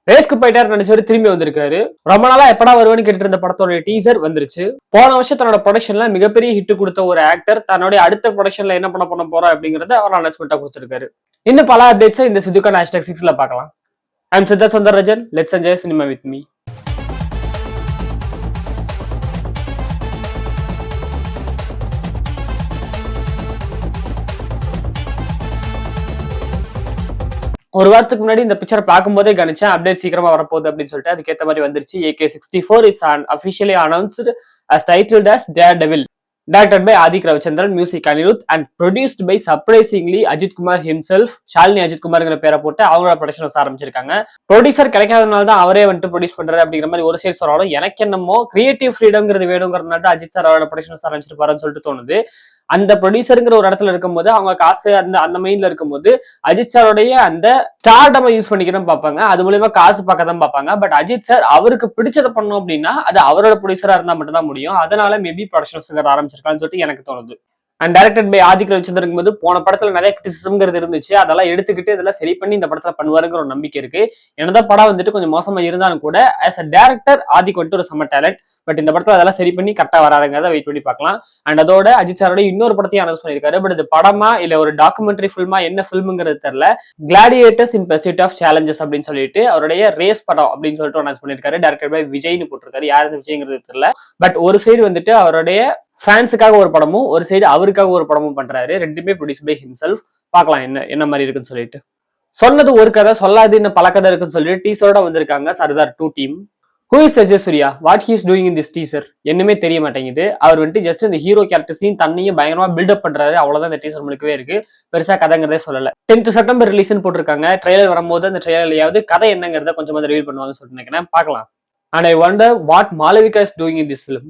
ரேஸ்க்கு போயிட்டாரு நினைச்சவரு திரும்பி வந்திருக்காரு. ரொம்ப நாளா எப்படா வருவேன்னு கேட்டு இருந்த படத்தோட டீசர் வந்துருச்சு. போன வருஷம் தன்னோட ப்ரொடக்ஷன்ல மிகப்பெரிய ஹிட் கொடுத்த ஒரு ஆக்டர் தன்னுடைய அடுத்த ப்ரொடக்ஷன்ல என்ன பண்ண போறா அப்படிங்கறத அவர் அனௌன்ஸ்மெண்டா கொடுத்திருக்காரு. இன்னும் பல அப்டேட்ஸ் இந்த சிதுகான் #6ல பார்க்கலாம். I'm Siddharth Sundararajan. Let's enjoy cinema with me. ஒரு வாரத்துக்கு முன்னாடி இந்த பிக்சரை பார்க்கும்போதே கணிச்சேன் அப்டேட் சீக்கிரமா வரப்போகுது அப்படின்னு சொல்லிட்டு அதுக்கேற்ற மாதிரி வந்துருச்சு. AK64 it's officially announced as titled as Daredevil, directed by Adik Ravichandran, music Anirudh and produced by surprisingly Ajit Kumar himself. Shalini Ajith குமார்ங்கிற பேரை போட்டு அவங்களோட ப்ரொடக்ஷன் ஆரம்பிச்சிருக்காங்க. ப்ரொடியூசர் கிடைக்காதனால தான் அவரே வந்துட்டு ப்ரொடியூஸ் பண்றாரு அப்படிங்கிற மாதிரி ஒரு சைடு சொன்னாலும் எனக்கு என்னமோ கிரியேட்டிவ் ஃப்ரீடம்ங்கிறது வேணுங்கிறதுனால தான் அஜித் சார் அவரோட ப்ரொடக்ஷன் ஆரம்பிச்சிட்டு பாருன்னு சொல்லிட்டு தோணுது. அந்த ப்ரொடியூசருங்கிற ஒரு இடத்துல இருக்கும்போது அவங்க காசு அந்த மெயின்ல இருக்கும்போது அஜித் சாரோடைய அந்த ஸ்டார்டமை யூஸ் பண்ணிக்கதான் பார்ப்பாங்க. அது மூலியமா காசு பார்க்க தான் பார்ப்பாங்க. பட் அஜித் சார் அவருக்கு பிடிச்சதை பண்ணோம் அப்படின்னா அது அவரோட ப்ரொடியூசரா இருந்தா மட்டும் தான் முடியும். அதனால மேபி ப்ரொடக்ஷன்ஸ் ஆரம்பிச்சிருக்கான்னு சொல்லிட்டு எனக்கு தோணுது. And directed by Adhik Ravichandran போது போன படத்துல நிறைய கிரிட்டிசிசம்ங்கிறது இருந்துச்சு. அதெல்லாம் எடுத்துக்கிட்டு இதெல்லாம் சரி பண்ணி இந்த படத்துல பண்ணுவாருங்கிற ஒரு நம்பிக்கை இருக்கு. என்னதான் படம் வந்துட்டு கொஞ்சம் மோசமா இருந்தாலும் கூட ஆஸ் அ டேரக்டர் ஆதிக் வந்துட்டு ஒரு செம்ம டேலண்ட். பட் இந்த படத்துல அதெல்லாம் சரி பண்ணி கரெக்டா வராதுங்கிறத வெயிட் பண்ணி பார்க்கலாம். அண்ட் அதோட அஜித் சாரோட இன்னொரு படத்தையும் அனௌன்ஸ் பண்ணியிருக்காரு. பட் இது படமா இல்ல ஒரு டாக்குமெண்ட்ரி ஃபில்மா என்ன ஃபில்ம்ங்கிறது தெரியல. Gladiators in pursuit of challenges அப்படின்னு சொல்லிட்டு அவருடைய ரேஸ் படம் அப்படின்னு சொல்லிட்டு அனௌன்ஸ் பண்ணியிருக்காரு. டைரக்டட் பை விஜய்னு போட்டிருக்காரு. யாரு விஜய்ங்கிறது தெரியல. பட் ஒரு சைடு வந்துட்டு அவருடைய ஃபேன்ஸுக்காக ஒரு படமும் ஒரு சைடு அவருக்காக ஒரு படமும் பண்றாரு. ரெண்டுமே ப்ரொடியூஸ் பை ஹிம்செல்ஃப். பார்க்கலாம் என்ன மாதிரி இருக்குன்னு சொல்லிட்டு. சொன்னது ஒரு கதை சொல்லாது இன்னும் பல கதை இருக்குன்னு சொல்லிட்டு டீசரோட வந்திருக்காங்க Sardar 2 team. Who is Ajay Surya, what he is doing in this teaser என்னமே தெரிய மாட்டேங்குது. அவர் வந்துட்டு ஜஸ்ட் இந்த ஹீரோ கேரக்டர்ஸையும் தண்ணியும் பயங்கரமா பில்டப் பண்றாரு. அவ்வளவுதான் இந்த டீசர் முழுக்கவே இருக்கு. பெருசா கதைங்கிறதே சொல்லல. 10th செப்டம்பர் ரிலீஸ்னு போட்டிருக்காங்க. ட்ரெய்லர் வரும்போது அந்த ட்ரெய்லர்லயாவது கதை என்னங்கிறத கொஞ்சம் ரிவீல் பண்ணுவாங்கன்னு சொல்லிட்டு நினைக்கிறேன். பார்க்கலாம். And I wonder what Malavika is doing in this film.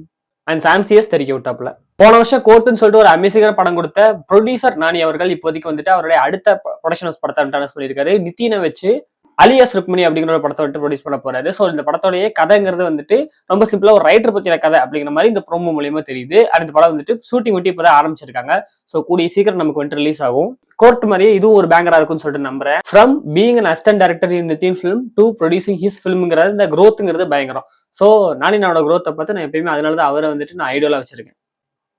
And சாம்சியஸ் தெரிவிக்க விட்டாப்ல. போன வருஷம் கோர்ட்டுன்னு சொல்லிட்டு ஒரு அமேசிங்கான படம் கொடுத்த ப்ரொடியூசர் நானி அவர்கள் இப்போதைக்கு வந்துட்டு அவருடைய அடுத்த ப்ரொடக்ஷன் படத்தை அனௌன்ஸ் பண்ணியிருக்காரு. நிதினை வச்சு அலியாஸ் ருக்மிணி அப்படிங்கிற ஒரு படத்தை வந்துட்டு ப்ரொடியூஸ் பண்ண போறாரு. ஸோ இந்த படத்தோடைய கதைங்கிறது வந்துட்டு ரொம்ப சிம்பிளா ஒரு ரைட்டர் பத்தின கதை அப்படிங்கிற மாதிரி இந்த ப்ரோமோ மூலியமா தெரியுது. அண்ட் இந்த படம் வந்துட்டு ஷூட்டிங் விட்டு இப்பதான் ஆரம்பிச்சிருக்காங்க. ஸோ கூடிய சீக்கிரம் நமக்கு வந்துட்டு ரிலீஸ் ஆகும். கோர்ட் மாதிரியே இதுவும் ஒரு பேங்கரா இருக்கும்னு சொல்லிட்டு நம்புறேன். From being an assistant director in Nithin film to producing his ஃபிலிம்ங்கிறது இந்த க்ரோத்துங்கிறது பயங்கரம். ஸோ நானோட க்ரோத்தை பார்த்து நான் எப்பயுமே அதனாலதான் அவரை வந்துட்டு நான் ஐடியாலா வச்சிருக்கேன்.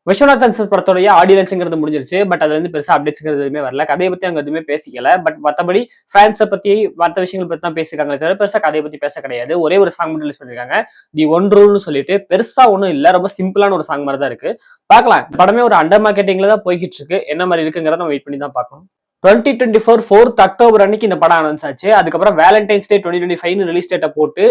விஸ்வநாதன் சார் படத்தோடைய ஆடியன்ஸ்ங்கிறது முடிஞ்சிருச்சு. பட் அது வந்து பெருசா அப்டேட்ஸ்ங்கிறது எதுவுமே வரல. கதையை பத்தி அங்க எதுவுமே பேசிக்கல. பட் மற்றபடி ஃபேன்ஸை பத்தி மற்ற விஷயங்கள் பத்தி தான் பேசிருக்காங்களே தவிர பெருசா கதையை பத்தி பேச கிடையாது. ஒரே ஒரு சாங் மட்டும் ரிலீஸ் பண்ணிருக்காங்க. தி ஒன் ரூல்னு சொல்லிட்டு பெருசா ஒன்றும் இல்ல. ரொம்ப சிம்பிளான ஒரு சாங் மாதிரி தான் இருக்கு. பார்க்கலாம். படமே ஒரு அண்டர் மார்க்கெட்டிங்ல தான் போய்கிட்டு இருக்கு. என்ன மாதிரி இருக்குங்கிறத நம்ம வெயிட் பண்ணி தான் பார்க்கணும். 2024 4th அக்டோபர் அன்னைக்கு இந்த படம் அனௌன்ஸ் ஆச்சு. அதுக்கப்புறம் வேலண்டைன்ஸ் டே 2025 ரிலீஸ் டேட்டை போட்டு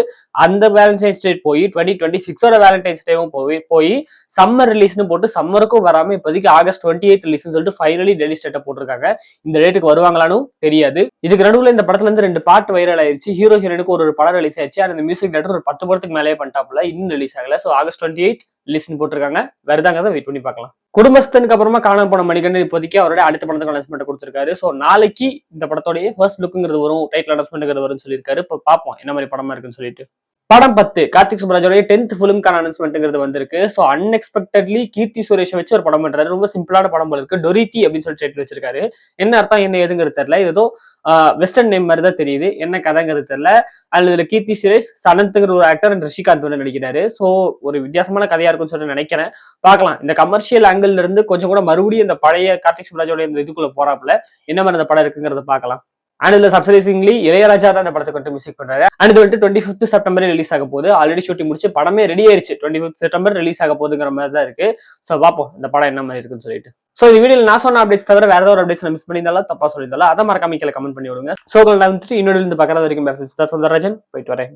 அந்த வேலண்டைன்ஸ் டே போய் 2026 வேலண்டைன்ஸ் டேவும் போய் சம்மர் ரிலீஸ்னு போட்டு சம்மருக்கும் வராம இப்போதைக்கு ஆகஸ்ட் 28 ரிலீஸ்னு சொல்லிட்டு ஃபைனலி ரிலீஸ் டேட்டை போட்டிருக்காங்க. இந்த டேட்டுக்கு வருவாங்களான்னு தெரியாது. இதுக்கு நடுவில் இந்த படத்துல இருந்து 2 பாட்டு வைரல் ஆயிருச்சு. ஹீரோ ஹீரோனுக்கு ஒரு படம் ரிலீஸ் ஆயிடுச்சு. அந்த மியூசிக் டேரக்டர் ஒரு 10 படத்துக்கு மேலே பண்ணிட்டாப்ல. இன்னும் ரிலீஸ் ஆகல. ஸோ ஆகஸ்ட் 28 ரிலீஸ்னு போட்டிருக்காங்க. வருதாங்கிறத வெயிட் பண்ணி பார்க்கலாம். குடும்பஸ்தனுக்கு அப்புறமா காணாம போன மணிகண்டன் இப்போதைக்கு அவருடைய அடுத்த படத்துக்கு அனௌன்ஸ்மெண்ட் கொடுத்திருக்காரு. ஸோ நாளைக்கு இந்த படத்தோடைய ஃபர்ஸ்ட் லுக்குங்கிறது வரும், டைட்டில் அனௌன்ஸ்மெண்ட் வரும்னு சொல்லியிருக்காரு. இப்போ பார்ப்போம் என்ன மாதிரி படமா இருக்குன்னு சொல்லிட்டு. படம் 10 கார்த்திக் சுப்ராஜோடைய 10th ஃபிலிம்கான அனௌன்ஸ்மெண்ட்ங்கிறது வந்திருக்கு. ஸோ அன்எக்ஸ்பெக்டட்லி கீர்த்தி சுரேஷை வச்சு ஒரு படம் பண்றாரு. ரொம்ப சிம்பிளான படம் போல இருக்கு. டொரித்தி அப்படின்னு சொல்லி டைட்டில் வச்சிருக்காரு. என்ன அர்த்தம் என்ன ஏதுங்கிறது தெரியல. ஏதோ வெஸ்டர்ன் நேம் மாதிரி தான் தெரியுது. என்ன கதைங்கிறது தெரியல. அதுல கீர்த்தி சுரேஷ், சனந்த்ங்கிற ஒரு ஆக்டர் அண்ட் ரிஷிகாந்த் வந்து நடிக்கிறாரு. ஸோ ஒரு வித்தியாசமான கதையா இருக்கும்னு சொல்லி நினைக்கிறேன். பார்க்கலாம். இந்த கமர்ஷியல் ஆங்கிள் இருந்து கொஞ்சம் கூட மறுபடியும் இந்த பழைய கார்த்திக் சுப்ராஜோட இந்த இதுக்குள்ள போறாப்புல என்ன மாதிரி அந்த படம் இருக்குங்கிறத பார்க்கலாம். அண்ட் இதுல சர்ப்ரைசிங்லி இளையராஜா தான் இந்த படத்துக்கு வந்துட்டு மியூசிக் பண்றாரு. அண்ட் இது வந்துட்டு 25th செப்டம்பர் ரிலீஸ் ஆக போகுது. ஆல்ரெடி ஷூட்டிங் முடிச்சு படமே ரெடி ஆயிருச்சு. 25th செப்டம்பர் ரிலீஸ் ஆக போகுதுங்கிற மாதிரி தான் இருக்கு. ஸோ பார்ப்போம் இந்த படம் என்ன மாதிரி இருக்குன்னு சொல்லிட்டு. ஸோ இந்த வீடியோ நான் சொன்ன அப்டேட்ஸ் தவிர வேற ஏதாவது அப்டேட்ஸ் மிஸ் பண்ணியிருந்தாலும் தப்பா சொல்லியிருந்தாலும் அதை மறக்காம கீழே கமெண்ட் பண்ணி விடுங்க. ஸோ நான் வந்துட்டு இன்னொரு இருந்து பார்க்கறது வரைக்கும் சுந்தரராஜன் போயிட்டு வரேன்.